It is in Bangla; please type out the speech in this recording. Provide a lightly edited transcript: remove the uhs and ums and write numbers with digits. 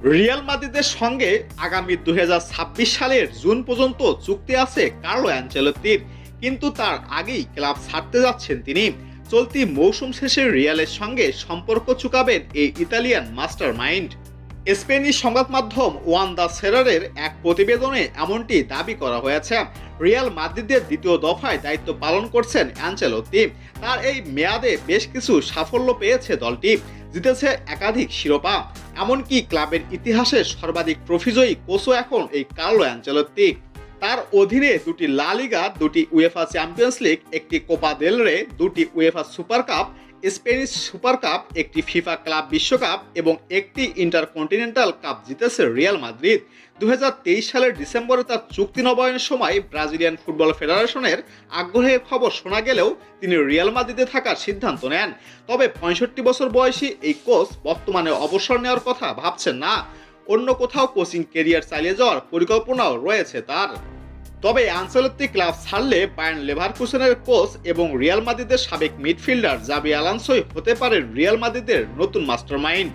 রিয়াল মাদ্রিদের সঙ্গে আগামী 2026 সালের জুন পর্যন্ত চুক্তি আছে কার্লো অ্যানচেলত্তির, কিন্তু তার আগেই ক্লাব ছাড়তে যাচ্ছেন তিনি। চলতি মৌসুম শেষে রিয়ালের সঙ্গে সম্পর্ক চুকাবেন এই ইতালিয়ান মাস্টার মাইন্ড। স্পেনিশ সংবাদ মাধ্যম ওয়ান দ্য সেরারের এক প্রতিবেদনে এমনটি দাবি করা হয়েছে। রিয়াল মাদ্রিদের দ্বিতীয় দফায় দায়িত্ব পালন করছেন অ্যানচেলত্তি। তার এই মেয়াদে বেশ কিছু সাফল্য পেয়েছে দলটি, জিতেছে একাধিক শিরোপা, এমনকি ক্লাবের ইতিহাসে সর্বাধিক ট্রফিজয়ী কোচও এখন এই কার্লো অ্যানচেলত্তি। তার অধীনে দুটি লা লিগা, দুটি উয়েফা চ্যাম্পিয়ন্স লিগ, একটি কোপা দেল রে, দুটি UEFA super cup, Spanish super cup, একটি ফিফা ক্লাব বিশ্বকাপ এবং একটি ইন্টারকন্টিনেন্টাল কাপ জিতেছে রিয়াল মাদ্রিদ। 2023 সালের ডিসেম্বরে তার চুক্তি নবায়নের সময় ব্রাজিলিয়ান ফুটবল ফেডারেশনের আগ্রহের খবর শোনা গেলেও তিনি রিয়াল মাদ্রিদে থাকার সিদ্ধান্ত নেন। তবে 65 বছর বয়সী এই কোচ বর্তমানে অবসর নেওয়ার কথা ভাবছেন না। অন্য কোথাও কোচিং কেরিয়ার চালিয়ে যাওয়ার পরিকল্পনাও রয়েছে তার। তবে আনচেলত্তি ক্লাব ছাড়লে বায়ার্ন লেভারকুসেনের কোচ এবং রিয়াল মাদ্রিদের সাবেক মিডফিল্ডার জাবি আলোনসোই হতে পারে রিয়াল মাদ্রিদের নতুন মাস্টারমাইন্ড।